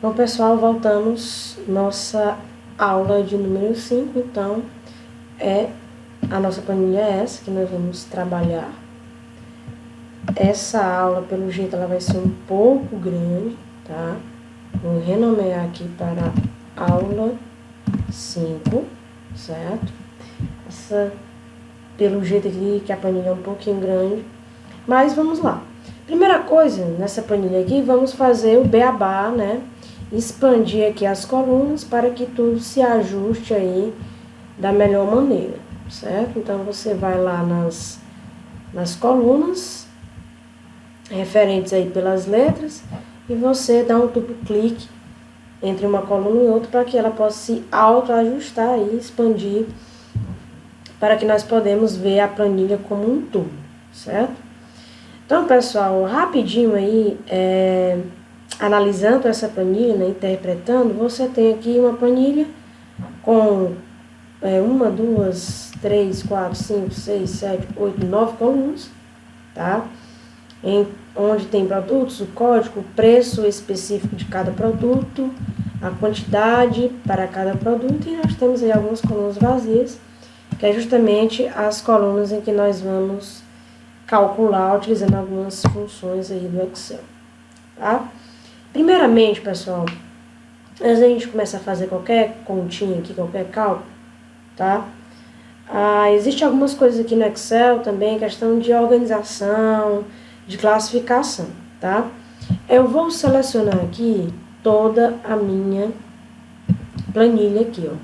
Bom, pessoal, voltamos nossa aula de número 5, então, a nossa planilha é essa que nós vamos trabalhar. Essa aula, pelo jeito, ela vai ser um pouco grande, tá? Vou renomear aqui para aula 5, certo? Pelo jeito aqui, que a planilha é um pouquinho grande, mas vamos lá. Primeira coisa, nessa planilha aqui, vamos fazer o beabá, né? Expandir aqui as colunas para que tudo se ajuste aí da melhor maneira, certo? Então, você vai lá nas colunas, referentes aí pelas letras, e você dá um duplo clique entre uma coluna e outra para que ela possa se autoajustar e expandir para que nós podemos ver a planilha como um todo, certo? Então, pessoal, rapidinho aí, analisando essa planilha, né, interpretando, você tem aqui uma planilha com 1, 2, 3, 4, 5, 6, 7, 8, 9 colunas, tá? Onde tem produtos, o código, o preço específico de cada produto, a quantidade para cada produto, e nós temos aí algumas colunas vazias, que é justamente as colunas em que nós vamos calcular utilizando algumas funções aí do Excel, tá? Primeiramente, pessoal, antes da gente começar a fazer qualquer continha aqui, qualquer cálculo, tá? Existem algumas coisas aqui no Excel também, questão de organização, de classificação, tá? Eu vou selecionar aqui toda a minha planilha aqui, ó.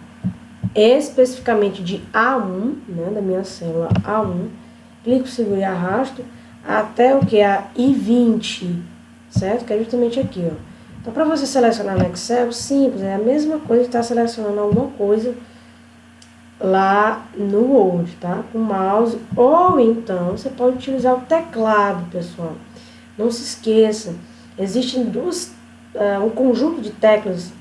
Especificamente de A1, né, da minha célula A1, clico, seguro e arrasto até o que? A I20, certo? Que é justamente aqui, ó. Então, para você selecionar no Excel, simples, é a mesma coisa que estar selecionando alguma coisa lá no Word, tá? Com o mouse, ou então você pode utilizar o teclado, pessoal. Não se esqueça, existem um conjunto de teclas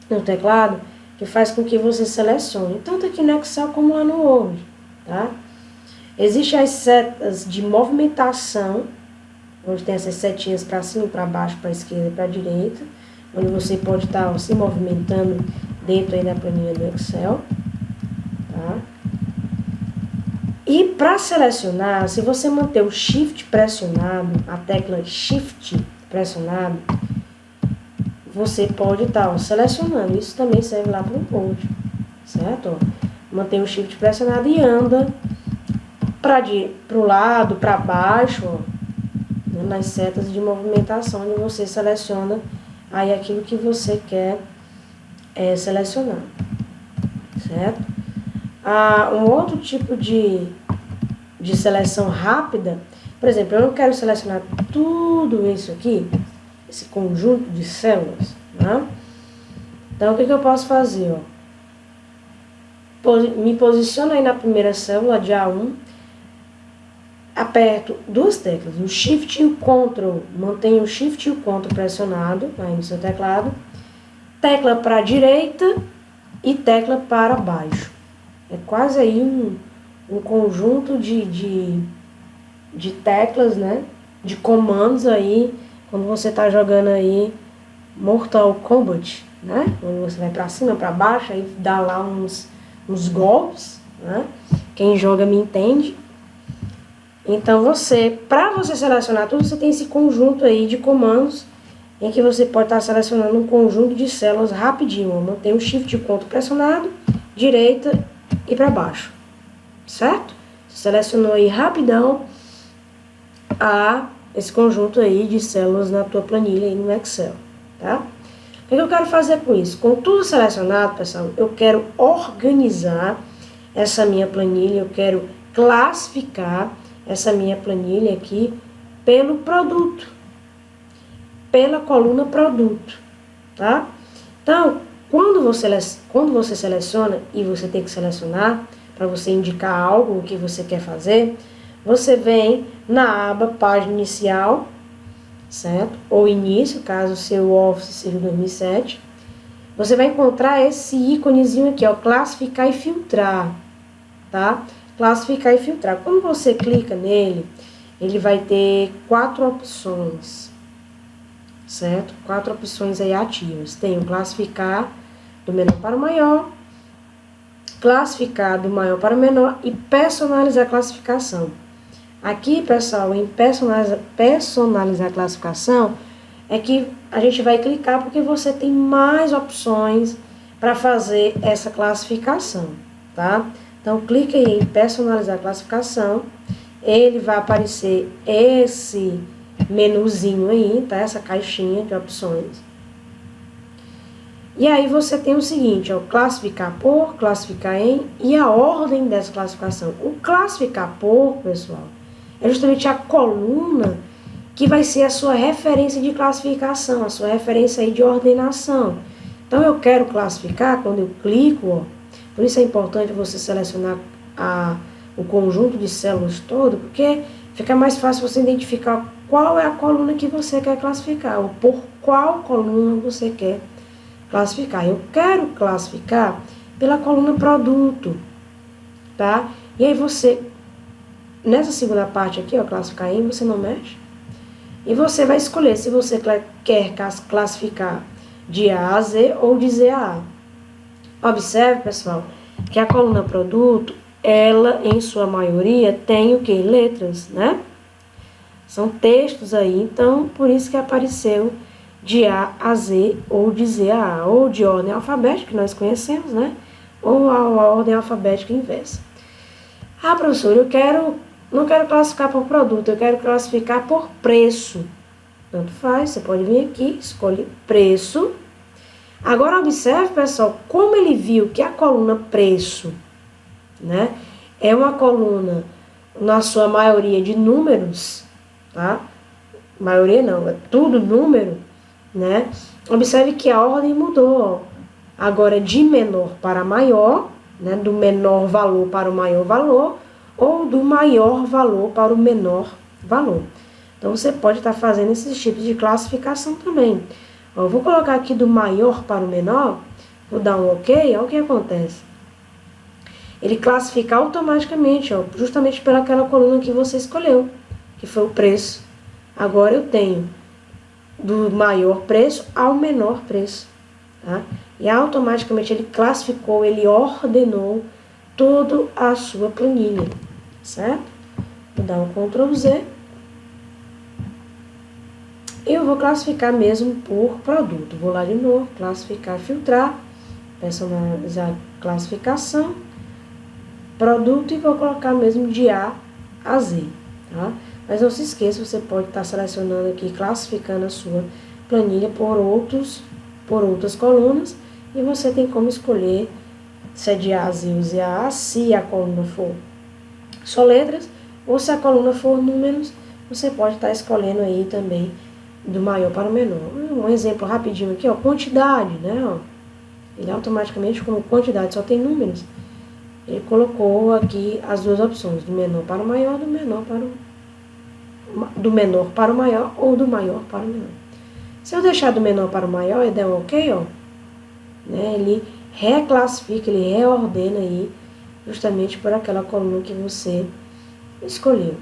no teclado que faz com que você selecione, tanto aqui no Excel como lá no Word, tá? Existem as setas de movimentação, onde tem essas setinhas para cima, para baixo, para esquerda e para direita, onde você pode estar se movimentando dentro aí da planilha do Excel, tá? E para selecionar, se você manter o Shift pressionado, a tecla Shift pressionado, você pode estar selecionando. Isso também serve lá para o Word, certo? Mantém o Shift pressionado e anda para o lado, para baixo, ó, né, nas setas de movimentação, onde você seleciona aí aquilo que você quer selecionar, certo? Um outro tipo de seleção rápida, por exemplo, eu não quero selecionar tudo isso aqui, esse conjunto de células, né? Então, o que eu posso fazer? Ó? Me posiciono aí na primeira célula de A1, aperto duas teclas, o Shift e o Ctrl, mantenho o Shift e o Ctrl pressionado aí no seu teclado, tecla para a direita e tecla para baixo. É quase aí um conjunto de teclas, né? De comandos aí, quando você está jogando aí Mortal Kombat, né? Quando você vai para cima, para baixo, aí dá lá uns golpes, né? Quem joga me entende. Então, para você selecionar tudo, você tem esse conjunto aí de comandos em que você pode estar selecionando um conjunto de células rapidinho. Mantém o Shift e o Ctrl pressionado, direita e para baixo, certo? Selecionou aí rapidão esse conjunto aí de células na tua planilha aí no Excel, tá? O que eu quero fazer com isso? Com tudo selecionado, pessoal, eu quero organizar essa minha planilha, eu quero classificar essa minha planilha aqui pelo produto, pela coluna produto, tá? Então, quando você seleciona, e você tem que selecionar para você indicar algo que você quer fazer, você vem na aba página inicial, certo? Ou início, caso o seu Office seja 2007. Você vai encontrar esse íconezinho aqui, ó, classificar e filtrar, tá? Classificar e filtrar. Quando você clica nele, ele vai ter 4 opções, certo? 4 opções aí ativas. Tem o classificar do menor para o maior, classificar do maior para o menor e personalizar a classificação. Aqui, pessoal, em personalizar a classificação, é que a gente vai clicar porque você tem mais opções para fazer essa classificação, tá? Então, clique aí em personalizar a classificação, ele vai aparecer esse menuzinho aí, tá? Essa caixinha de opções. E aí você tem o seguinte, ó, classificar por, classificar em e a ordem dessa classificação. O classificar por, pessoal, é justamente a coluna que vai ser a sua referência de classificação, a sua referência aí de ordenação. Então, eu quero classificar, quando eu clico, ó, por isso é importante você selecionar o conjunto de células todo, porque fica mais fácil você identificar qual é a coluna que você quer classificar, ou por qual coluna você quer classificar. Eu quero classificar pela coluna produto, tá? E aí você, nessa segunda parte aqui, ó, classificar em, você não mexe. E você vai escolher se você quer classificar de A a Z ou de Z a A. Observe, pessoal, que a coluna produto, ela, em sua maioria, tem o que? Letras, né? São textos aí, então, por isso que apareceu de A a Z ou de Z a A, ou de ordem alfabética, que nós conhecemos, né? Ou a ordem alfabética inversa. Ah, professor, não quero classificar por produto, eu quero classificar por preço. Tanto faz, você pode vir aqui, escolhe preço. Agora, observe, pessoal, como ele viu que a coluna preço, né, é uma coluna, na sua maioria, de números, tá? Maioria não, é tudo número, né? Observe que a ordem mudou, ó. Agora, de menor para maior, né, do menor valor para o maior valor, ou do maior valor para o menor valor. Então, você pode estar fazendo esses tipos de classificação também. Ó, eu vou colocar aqui do maior para o menor, vou dar um OK, olha o que acontece. Ele classifica automaticamente, ó, justamente pelaquela coluna que você escolheu, que foi o preço. Agora eu tenho do maior preço ao menor preço, tá? E automaticamente ele classificou, ele ordenou toda a sua planilha, certo? Vou dar um Ctrl Z. Eu vou classificar mesmo por produto. Vou lá de novo, classificar, filtrar, personalizar classificação, produto e vou colocar mesmo de A a Z, tá? Mas não se esqueça, você pode estar selecionando aqui, classificando a sua planilha por outras colunas e você tem como escolher se é de A a Z ou Z a A, se a coluna for só letras ou se a coluna for números, você pode estar escolhendo aí também do maior para o menor. Um exemplo rapidinho aqui, ó, quantidade, né, ó. Ele automaticamente, como quantidade só tem números, ele colocou aqui as duas opções, do menor para o maior, do menor para o maior ou do maior para o menor. Se eu deixar do menor para o maior e der um OK, ó, né, ele reclassifica, ele reordena aí, justamente por aquela coluna que você escolheu,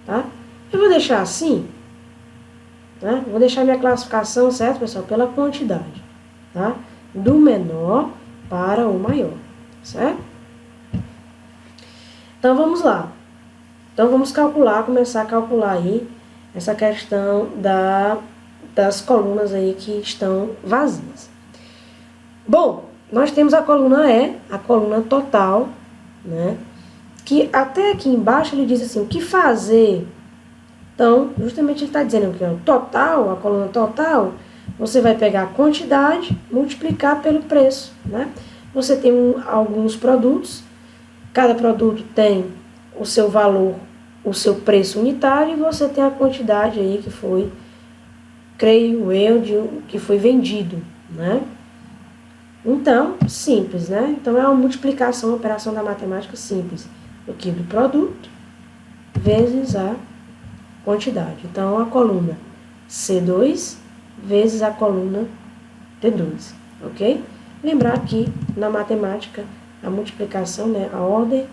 tá? Eu vou deixar assim, tá? Vou deixar minha classificação, certo, pessoal? Pela quantidade, tá? Do menor para o maior, certo? Então, vamos lá. Então, vamos começar a calcular aí essa questão das colunas aí que estão vazias. Bom, nós temos a coluna E, a coluna total, né? Que até aqui embaixo ele diz assim, o que fazer? Então, justamente ele está dizendo que o total, a coluna total, você vai pegar a quantidade, multiplicar pelo preço, né? Você tem alguns produtos, cada produto tem o seu valor, o seu preço unitário, e você tem a quantidade aí que foi, creio eu, que foi vendido, né? Então, simples, né? Então, é uma multiplicação, uma operação da matemática simples. Aqui do produto vezes a quantidade. Então, a coluna C2 vezes a coluna D2, ok? Lembrar que na matemática a multiplicação, né, a ordem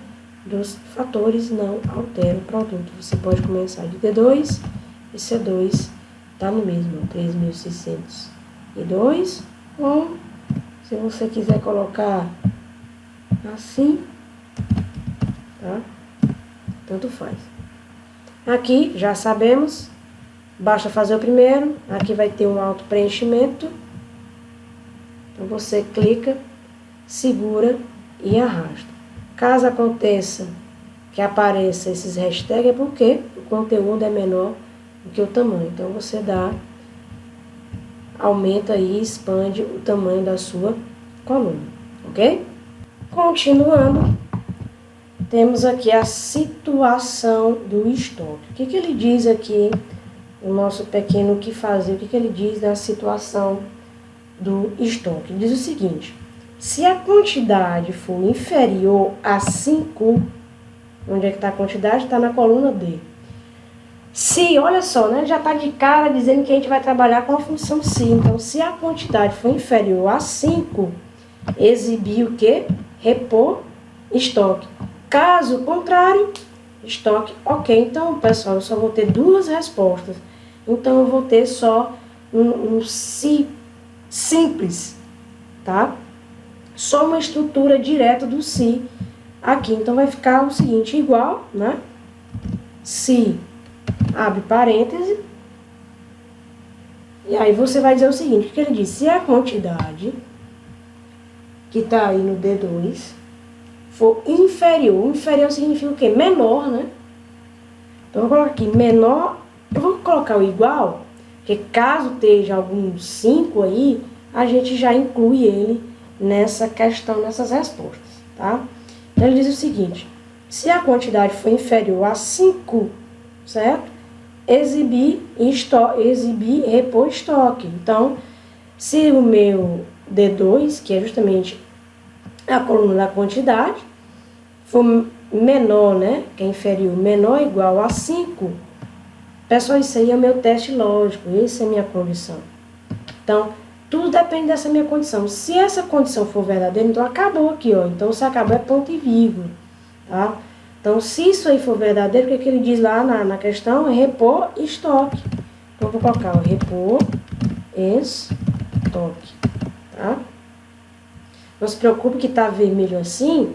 dos fatores não altera o produto. Você pode começar de D2 e C2 tá no mesmo, 3.602, ou se você quiser colocar assim, tá? Tanto faz. Aqui, já sabemos, basta fazer o primeiro, aqui vai ter um auto preenchimento. Então, você clica, segura e arrasta. Caso aconteça que apareça esses hashtags, é porque o conteúdo é menor do que o tamanho. Então, você aumenta e expande o tamanho da sua coluna, ok? Continuando, temos aqui a situação do estoque. O que ele diz aqui, o nosso pequeno o que fazer, o que ele diz da situação do estoque? Ele diz o seguinte: se a quantidade for inferior a 5, onde é que está a quantidade? Está na coluna D. Se, olha só, né, já está de cara dizendo que a gente vai trabalhar com a função se. Então, se a quantidade for inferior a 5, exibir o quê? Repor estoque. Caso contrário, estoque ok. Então, pessoal, eu só vou ter duas respostas. Então, eu vou ter só um se simples, tá? Só uma estrutura direta do se aqui. Então, vai ficar o seguinte, igual, né? Se, abre parêntese. E aí, você vai dizer o seguinte, o que ele diz? Se a quantidade que está aí no D2 for inferior significa o quê? Menor, né? Então, eu vou colocar aqui menor, eu vou colocar o igual, porque caso esteja algum 5 aí, a gente já inclui ele nessa questão, nessas respostas, tá? Então, ele diz o seguinte, se a quantidade for inferior a 5, certo? Exibir, repor estoque. Então, se o meu D2, que é justamente a coluna da quantidade, for menor, né, que é inferior, menor ou igual a 5, pessoal, isso aí é o meu teste lógico, essa é a minha condição. Então, tudo depende dessa minha condição. Se essa condição for verdadeira, então acabou aqui, ó. Então, se acabou é ponto e vírgula, tá? Então, se isso aí for verdadeiro, o que ele diz lá na questão é repor estoque. Então, eu vou colocar o repor estoque, tá? Não se preocupe que tá vermelho assim,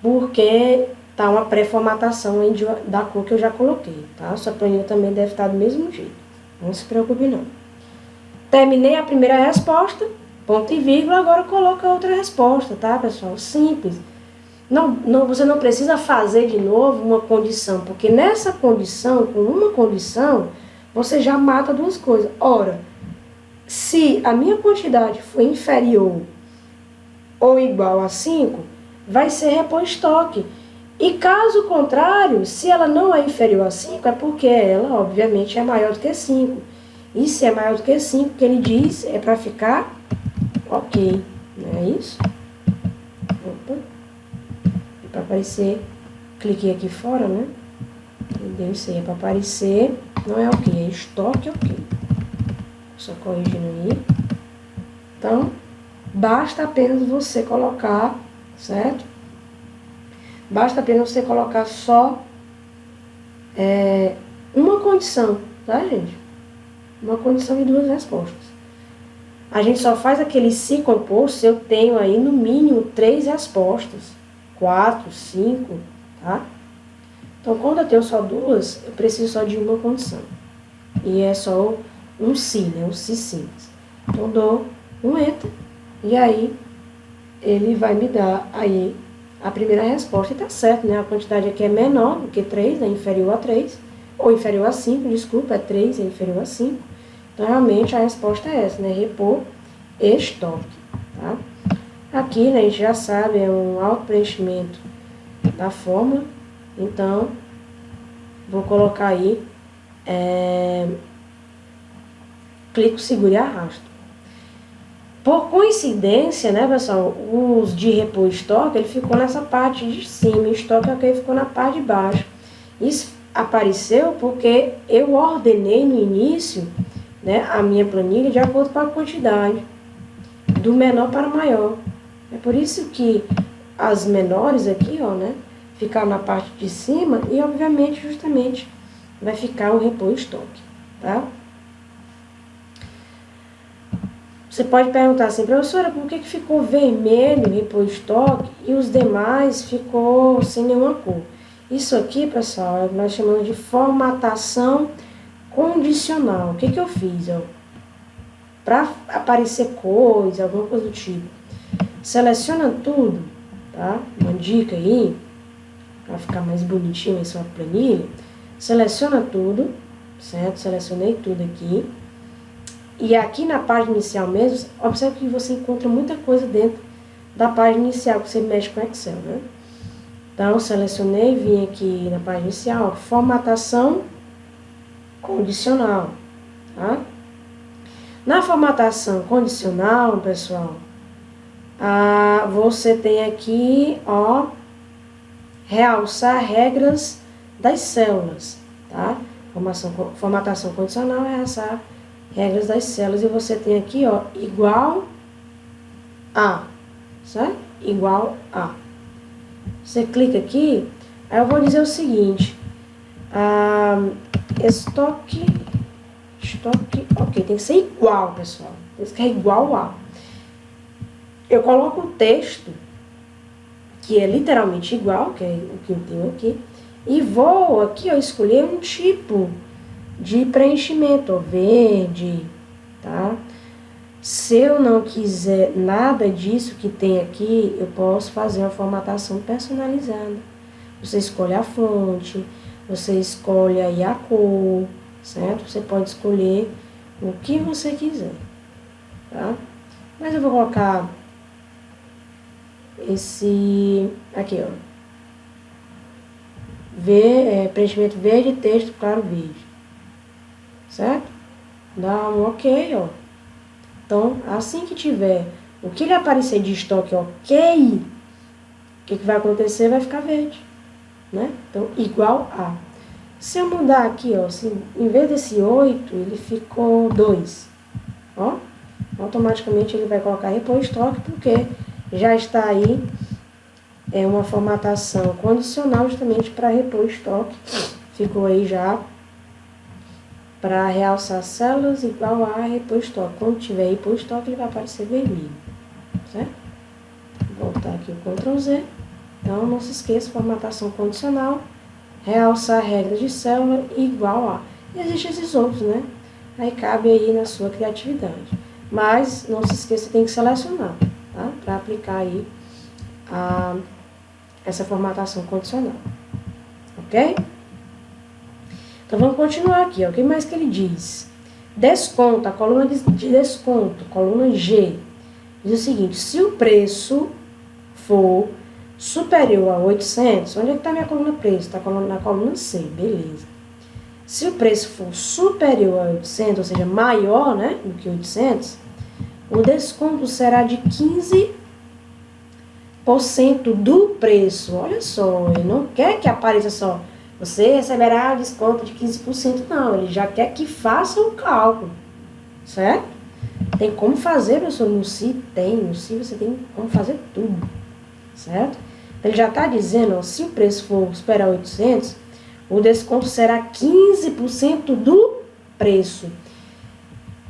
porque tá uma pré-formatação aí da cor que eu já coloquei, tá? Sua planilha também deve estar do mesmo jeito. Não se preocupe, não. Terminei a primeira resposta, ponto e vírgula, agora coloca outra resposta, tá, pessoal? Simples. Você não precisa fazer de novo uma condição, porque nessa condição, com uma condição, você já mata duas coisas. Ora, se a minha quantidade for inferior ou igual a 5, vai ser repor estoque. E caso contrário, se ela não é inferior a 5, é porque ela, obviamente, é maior do que 5. E se é maior do que 5, o que ele diz é para ficar ok. Não é isso? Opa. E para aparecer, cliquei aqui fora, né? Deu isso aí, é para aparecer, não é ok, é estoque ok. Só corrigindo aí. Então, basta apenas você colocar, certo? Basta apenas você colocar só uma condição, tá, gente? Uma condição e duas respostas. A gente só faz aquele se composto se eu tenho aí no mínimo 3 respostas. 4, 5, tá? Então, quando eu tenho só duas, eu preciso só de uma condição. E é só um se, né? Um se simples. Então, dou um enter e aí ele vai me dar aí a primeira resposta. E tá certo, né? A quantidade aqui é menor do que 3, é inferior a 3. Ou inferior a 5, desculpa, é 3, é inferior a 5. Então, realmente, a resposta é essa, né? Repor estoque, tá? Aqui, né, a gente já sabe, é um auto-preenchimento da fórmula. Então, vou colocar aí, clico, seguro e arrasto. Por coincidência, né, pessoal, os de repor estoque, ele ficou nessa parte de cima, o estoque aqui ficou na parte de baixo. Isso apareceu porque eu ordenei no início, né, a minha planilha de acordo com a quantidade, do menor para o maior. É por isso que as menores aqui, ó, né, ficaram na parte de cima e, obviamente, justamente, vai ficar o repor estoque, tá? Você pode perguntar assim, professora, por que ficou vermelho repor estoque e os demais ficou sem nenhuma cor? Isso aqui, pessoal, é o que nós chamamos de formatação condicional. O que eu fiz? Para aparecer cores, alguma coisa do tipo. Seleciona tudo, tá? Uma dica aí, para ficar mais bonitinho em sua planilha. Seleciona tudo, certo? Selecionei tudo aqui. E aqui na página inicial mesmo, observe que você encontra muita coisa dentro da página inicial que você mexe com Excel, né? Então, selecionei, vim aqui na página inicial, formatação condicional, tá? Na formatação condicional, pessoal, você tem aqui, ó, realçar regras das células, tá? Formatação condicional é realçar regras das células e você tem aqui, ó, igual a, certo? Igual a. Você clica aqui, aí eu vou dizer o seguinte, estoque, ok, tem que ser igual, pessoal, tem que ser igual a. Eu coloco o texto, que é literalmente igual, que é o que eu tenho aqui, e vou aqui, ó, escolher um tipo de preenchimento, ó, verde, tá? Se eu não quiser nada disso que tem aqui, eu posso fazer uma formatação personalizada. Você escolhe a fonte, você escolhe aí a cor, certo? Você pode escolher o que você quiser, tá? Mas eu vou colocar esse aqui, ó. Preenchimento verde, texto claro verde. Certo? Dá um ok, ó. Então, assim que tiver o que lhe aparecer de estoque ok, o que vai acontecer? Vai ficar verde, né? Então, igual a. Se eu mudar aqui, ó, assim, em vez desse 8, ele ficou 2, ó, automaticamente ele vai colocar repor estoque, porque já está aí uma formatação condicional justamente para repor estoque. Ficou aí já para realçar células igual a repor estoque. Quando tiver repor estoque, ele vai aparecer vermelho, certo? Vou voltar aqui o Ctrl Z. Então, não se esqueça, formatação condicional, realçar regras de célula igual a. E existem esses outros, né? Aí cabe aí na sua criatividade. Mas, não se esqueça, tem que selecionar, tá? Para aplicar aí essa formatação condicional. Ok? Então, vamos continuar aqui, ó. O que mais que ele diz? Desconto, a coluna de desconto, coluna G. Diz o seguinte, se o preço for superior a 800, onde é que está minha coluna preço? Está na coluna C, beleza. Se o preço for superior a 800, ou seja, maior, né, do que 800, o desconto será de 15% do preço. Olha só, ele não quer que apareça só, você receberá desconto de 15%, não. Ele já quer que faça o cálculo, certo? Tem como fazer, professor? No Si tem, no Si você tem como fazer tudo, certo? Ele já está dizendo, ó, se o preço for superar 800, o desconto será 15% do preço.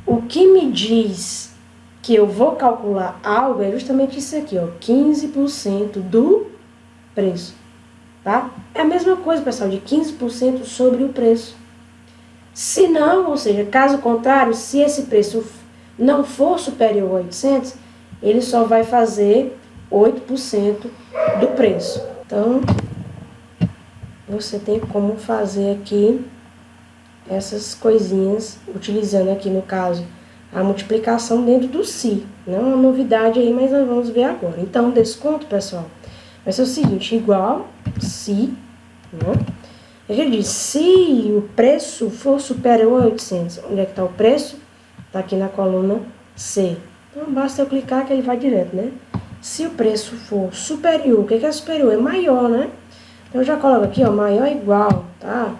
O que me diz que eu vou calcular algo é justamente isso aqui, ó, 15% do preço, tá? É a mesma coisa, pessoal, de 15% sobre o preço. Se não, ou seja, caso contrário, se esse preço não for superior a 800, ele só vai fazer 8% do preço. Então, você tem como fazer aqui essas coisinhas, utilizando aqui no caso a multiplicação dentro do Si. Não é uma novidade aí, mas nós vamos ver agora. Então, o desconto, pessoal, vai ser o seguinte, igual Se, né? Ele diz, se o preço for superior a 800, onde é que está o preço? Está aqui na coluna C. Então, basta eu clicar que ele vai direto, né? Se o preço for superior, o que é superior? É maior, né? Então, eu já coloco aqui, ó, maior igual, tá?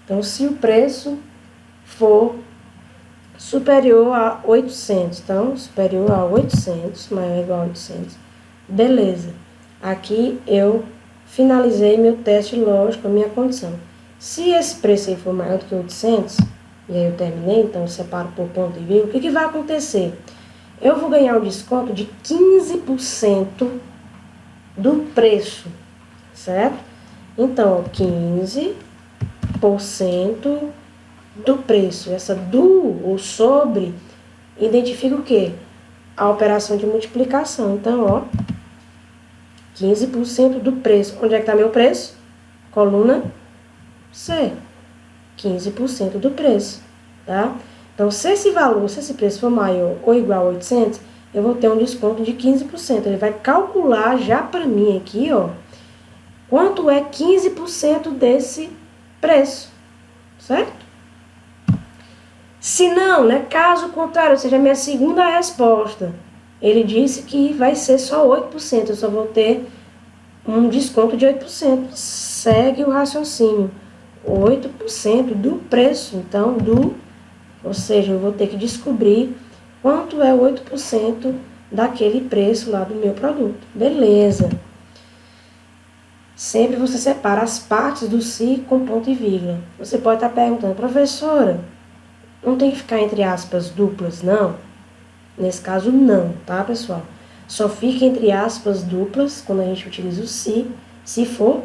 Então, se o preço for superior a 800, então, superior a 800, maior igual a 800, beleza. Aqui eu finalizei meu teste lógico, a minha condição. Se esse preço aí for maior do que 800, e aí eu terminei, então eu separo por ponto e vírgula, o que vai acontecer? eu vou ganhar um desconto de 15% do preço, certo? Então, 15% do preço. Essa do ou sobre identifica o quê? A operação de multiplicação. Então, ó, 15% do preço. Onde é que está meu preço? Coluna C. 15% do preço, tá? Então, se esse valor, se esse preço for maior ou igual a 800, eu vou ter um desconto de 15%. Ele vai calcular já para mim aqui, ó, quanto é 15% desse preço, certo? Se não, né, caso contrário, ou seja, a minha segunda resposta, ele disse que vai ser só 8%, eu só vou ter um desconto de 8%. Segue o raciocínio. 8% do preço, então, ou seja, eu vou ter que descobrir quanto é 8% daquele preço lá do meu produto. Beleza. Sempre você separa as partes do se com ponto e vírgula. Você pode estar perguntando, professora, não tem que ficar entre aspas duplas, não? Nesse caso, não, tá, pessoal? Só fica entre aspas duplas quando a gente utiliza o se for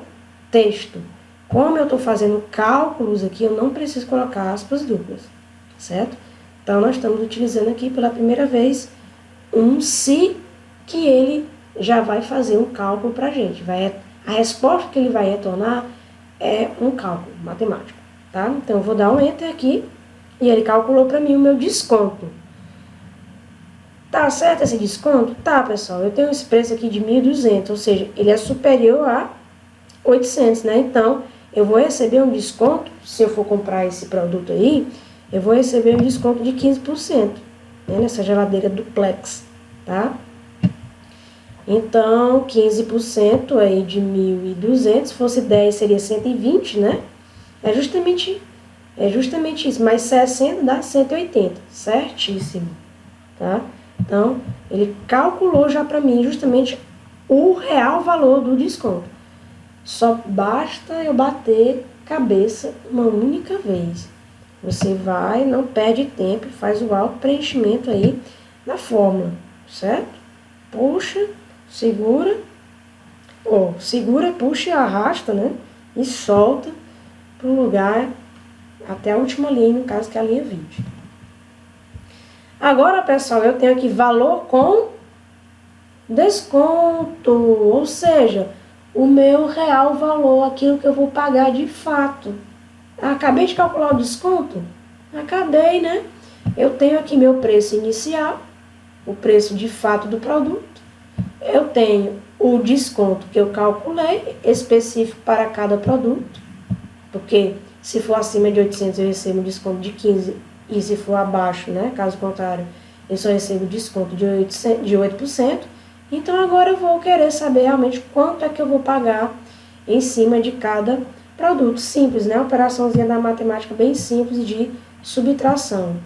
texto. Como eu estou fazendo cálculos aqui, eu não preciso colocar aspas duplas, certo? Então, nós estamos utilizando aqui pela primeira vez um se que ele já vai fazer um cálculo para a gente. A resposta que ele vai retornar é um cálculo matemático, tá? Então, eu vou dar um enter aqui e ele calculou para mim o meu desconto. Tá certo esse desconto? Tá, pessoal. Eu tenho esse preço aqui de 1.200, ou seja, ele é superior a 800, né? Então, eu vou receber um desconto, se eu for comprar esse produto aí, eu vou receber um desconto de 15%, né? Nessa geladeira duplex, tá? Então, 15% aí de 1.200, se fosse 10 seria 120, né? É justamente isso, mais 60 dá 180, certíssimo, tá? Então, ele calculou já para mim justamente o real valor do desconto. Só basta eu bater cabeça uma única vez. Você vai, não perde tempo, faz o auto preenchimento aí na fórmula, certo? Puxa, segura, puxa e arrasta, né? E solta para o lugar até a última linha, no caso que é a linha 20. Agora, pessoal, eu tenho aqui valor com desconto, ou seja, o meu real valor, aquilo que eu vou pagar de fato. Acabei de calcular o desconto? Acabei, né? Eu tenho aqui meu preço inicial, o preço de fato do produto. Eu tenho o desconto que eu calculei, específico para cada produto, porque se for acima de 800 eu recebo um desconto de 15%, e se for abaixo, né, caso contrário, eu só recebo desconto de 8%. Então, agora eu vou querer saber realmente quanto é que eu vou pagar em cima de cada produto. Simples, né? Operaçãozinha da matemática bem simples de subtração.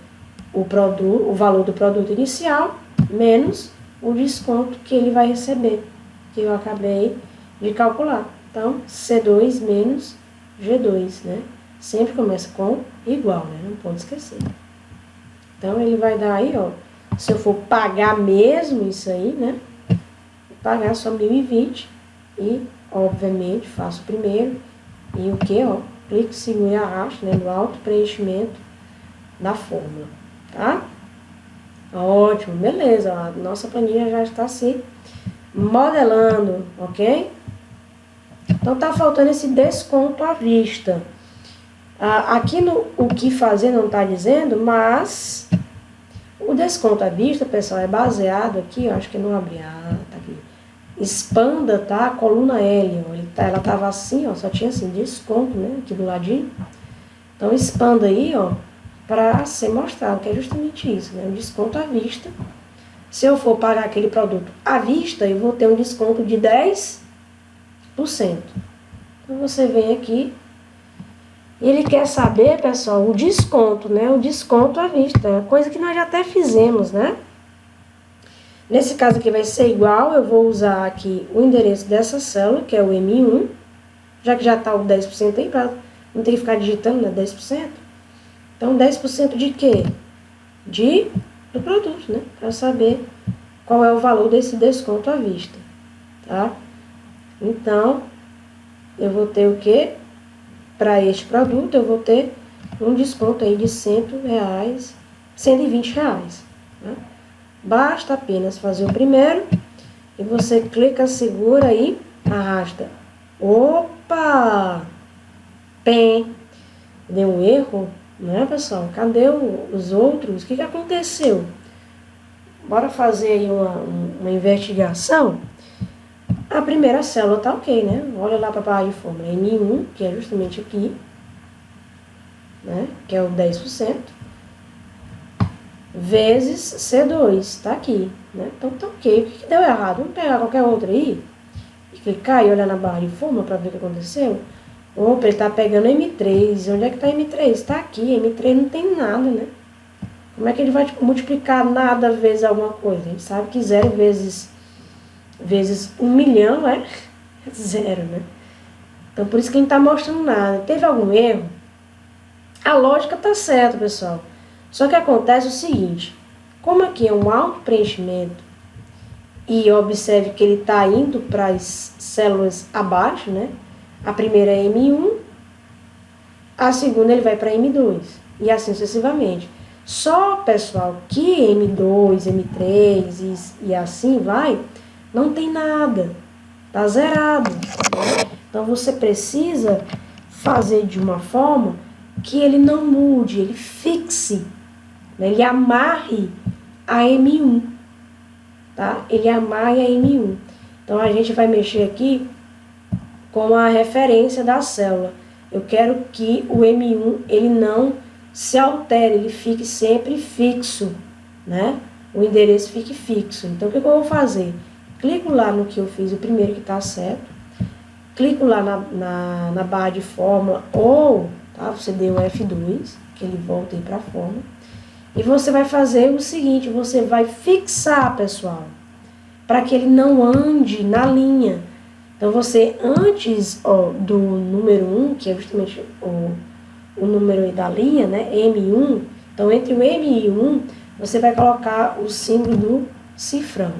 O valor do produto inicial menos o desconto que ele vai receber, que eu acabei de calcular. Então, C2 menos G2, né? Sempre começa com igual, né? Não pode esquecer. Então, ele vai dar aí, ó, se eu for pagar mesmo isso aí, né? Pagar só 1.020 e, obviamente, faço o primeiro e o que, ó, clico, seguro e arrasto, né, no auto preenchimento da fórmula, tá? Ótimo, beleza, ó, a nossa planilha já está se modelando, ok? Então, tá faltando esse desconto à vista. Aqui no o que fazer não tá dizendo, mas o desconto à vista, pessoal, é baseado aqui, eu acho que não abri, tá aqui. Expanda, tá? A coluna L, ó, ela tava assim, ó, só tinha assim, desconto, né, aqui do ladinho. Então, expanda aí, ó, para ser mostrado, que é justamente isso, né, o desconto à vista. Se eu for pagar aquele produto à vista, eu vou ter um desconto de 10%. Então, você vem aqui, e ele quer saber, pessoal, o desconto, né, o desconto à vista, coisa que nós já até fizemos, né. Nesse caso aqui vai ser igual, eu vou usar aqui o endereço dessa célula, que é o M1, já que já está o 10% aí, para não ter que ficar digitando, né, 10%. Então, 10% de quê? Do produto. desconto, né? Para saber qual é o valor desse desconto à vista, tá? Então, eu vou ter o quê? Para este produto, eu vou ter um desconto aí de R$100, R$120, tá? Basta apenas fazer o primeiro e você clica, segura aí, arrasta. Opa! Pem! Deu um erro, né, pessoal? Cadê os outros? O que aconteceu? Bora fazer aí uma investigação. A primeira célula tá ok, né? Olha lá para a barra de fórmula M1, que é justamente aqui, né? Que é o 10%, vezes C2, tá aqui, né? Então tá ok. O que deu errado? Vamos pegar qualquer outra aí e clicar e olhar na barra de fórmula para ver o que aconteceu. Opa, ele tá pegando M3. Onde é que tá M3? Tá aqui. M3 não tem nada, né? Como é que ele vai multiplicar nada vezes alguma coisa? A gente sabe que 0 vezes 1 milhão é 0, né? Então, por isso que a gente tá mostrando nada. Teve algum erro? A lógica tá certa, pessoal. Só que acontece o seguinte. Como aqui é um auto-preenchimento e observe que ele tá indo para as células abaixo, né? A primeira é M1, a segunda ele vai para M2 e assim sucessivamente. Só, pessoal, que M2, M3 e assim vai, não tem nada, tá zerado. Então você precisa fazer de uma forma que ele não mude, ele fixe, né? Ele amarre a M1, tá? Ele amarre a M1. Então a gente vai mexer aqui com a referência da célula. Eu quero que o M1 ele não se altere, ele fique sempre fixo, né? O endereço fique fixo. Então, o que eu vou fazer? Clico lá no que eu fiz, o primeiro que está certo. Clico lá na barra de fórmula ou, tá? Você deu um F2, que ele volta aí para a fórmula. E você vai fazer o seguinte, você vai fixar, pessoal, para que ele não ande na linha. Então, você, antes do número 1, que é justamente o número aí da linha, né, M1, então, entre o M e o 1, você vai colocar o símbolo do cifrão.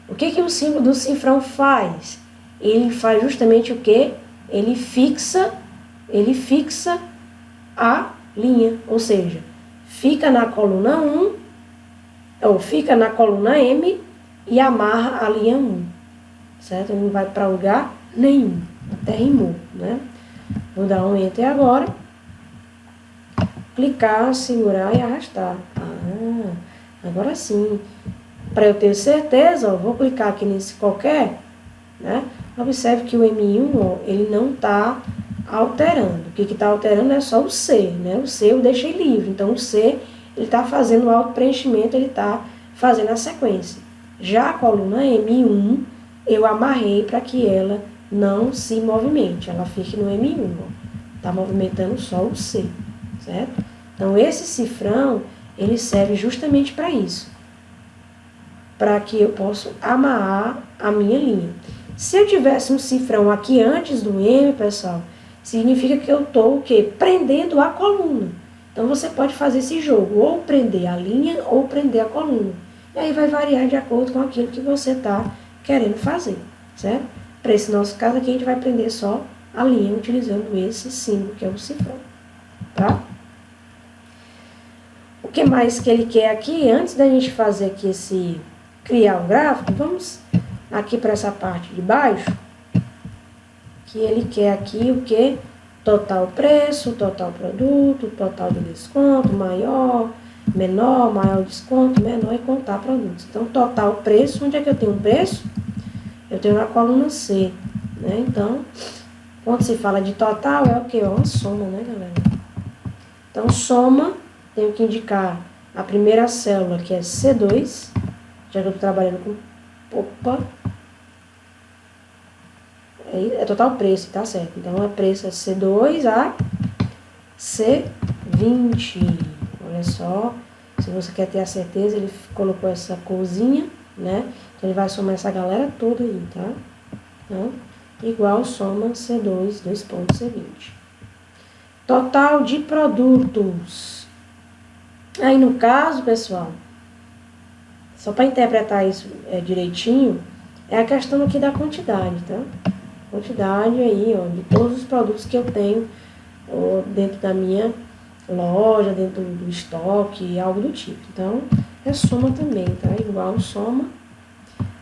O que o símbolo do cifrão faz? Ele faz justamente o quê? Ele fixa a linha, ou seja, fica na coluna 1, ou fica na coluna M e amarra a linha 1. Certo? Não vai para lugar nenhum. Até rimou, né? Vou dar um Enter agora. Clicar, segurar e arrastar. Agora sim. Para eu ter certeza, ó, vou clicar aqui nesse qualquer, né? Observe que o M1, ó, ele não está alterando. O que está alterando é só o C, né? O C eu deixei livre. Então, o C, ele está fazendo o auto-preenchimento, ele está fazendo a sequência. Já a coluna M1, eu amarrei para que ela não se movimente, ela fique no M1, está movimentando só o C, certo? Então, esse cifrão, ele serve justamente para isso, para que eu possa amarrar a minha linha. Se eu tivesse um cifrão aqui antes do M, pessoal, significa que eu estou o quê? Prendendo a coluna. Então, você pode fazer esse jogo, ou prender a linha, ou prender a coluna. E aí vai variar de acordo com aquilo que você está querendo fazer, certo? Para esse nosso caso aqui, a gente vai prender só a linha utilizando esse símbolo, que é o cifrão, tá? O que mais que ele quer aqui? Antes da gente fazer aqui criar o gráfico, vamos aqui para essa parte de baixo, que ele quer aqui o que? Total preço, total produto, total de desconto, maior, menor, maior desconto, menor e contar produtos. Então, total preço, onde é que eu tenho um preço? Eu tenho na coluna C, né? Então, quando se fala de total, é o que? É uma soma, né, galera? Então, soma, tenho que indicar a primeira célula, que é C2, já que eu estou trabalhando com... Opa! É total preço, tá certo? Então, é preço é C2 a C20. Olha só, se você quer ter a certeza, ele colocou essa corzinha, né? Então, ele vai somar essa galera toda aí, tá? Então, igual soma C2, 2 pontos C20. Total de produtos. Aí, no caso, pessoal, Só para interpretar isso direitinho, é a questão aqui da quantidade, tá? Quantidade aí, ó, de todos os produtos que eu tenho dentro da minha loja, dentro do estoque, algo do tipo. Então, é soma também, tá? Igual soma.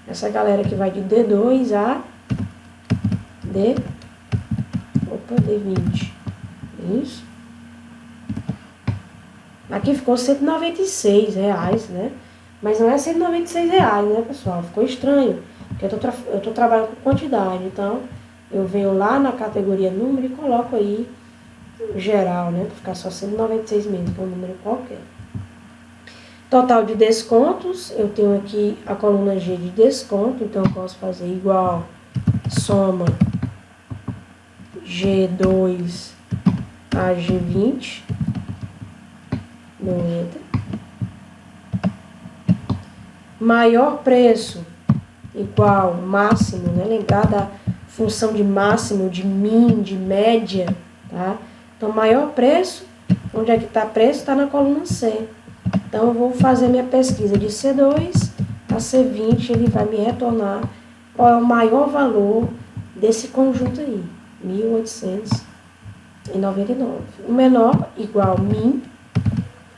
Essa galera que vai de D2 a D20. Isso. Aqui ficou R$196, né? Mas não é R$196, né, pessoal? Ficou estranho. Porque eu tô trabalhando com quantidade. Então, eu venho lá na categoria número e coloco aí geral, né? Pra ficar só 196 mesmo, que é um número qualquer. Total de descontos, eu tenho aqui a coluna G de desconto, então eu posso fazer igual soma G2 a G20, no Enter. Maior preço igual máximo, né? Lembrar da função de máximo, de min, de média, tá? Então, maior preço, onde é que está preço? Está na coluna C. Então, eu vou fazer minha pesquisa de C2 a C20, ele vai me retornar qual é o maior valor desse conjunto aí, 1.899. O menor, igual min,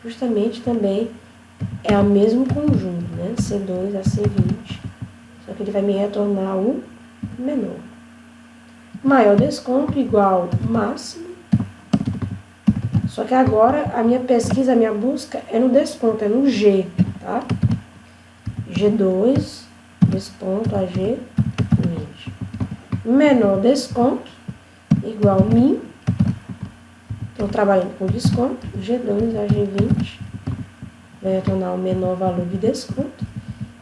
justamente também é o mesmo conjunto, né? C2 a C20, só que ele vai me retornar o menor. Maior desconto, igual máximo. Só que agora a minha pesquisa, a minha busca é no desconto, é no G, tá? G2, desconto a G20. Menor desconto, igual min. Estou trabalhando com desconto, G2 a G20. Vai retornar o menor valor de desconto.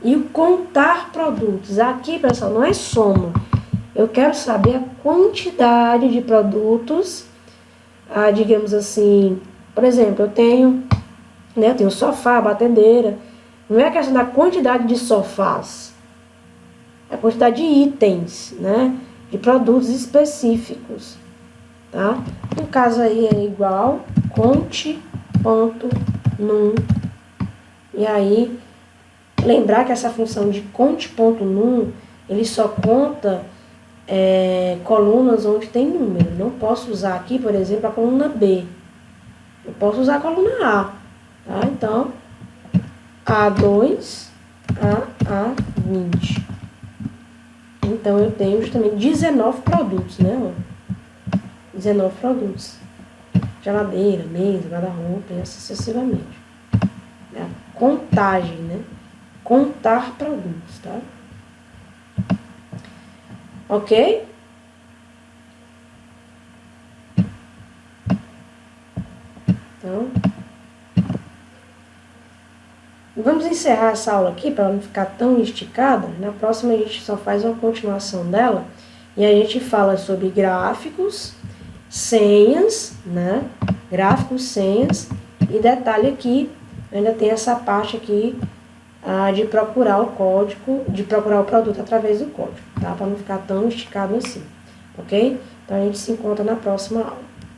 E o contar produtos. Aqui, pessoal, não é soma. Eu quero saber a quantidade de produtos. Digamos assim, por exemplo, eu tenho sofá, batedeira. Não é a questão da quantidade de sofás, é a quantidade de itens, né? De produtos específicos, tá? No caso aí é igual conte.num. E aí, lembrar que essa função de conte.num, ele só conta colunas onde tem número. Não posso usar aqui, por exemplo, a coluna B. Eu posso usar a coluna A. Tá? Então, A2 a A20. Então, eu tenho justamente 19 produtos, né? 19 produtos. Geladeira, mesa, guarda-roupa e assim sucessivamente. É a contagem, né? Contar produtos, tá? Ok? Então, vamos encerrar essa aula aqui para não ficar tão esticada. Na próxima a gente só faz uma continuação dela e a gente fala sobre gráficos, senhas, né? Gráficos, senhas e detalhe aqui, ainda tem essa parte aqui de procurar o código, de procurar o produto através do código, tá? Para não ficar tão esticado assim, ok? Então, a gente se encontra na próxima aula.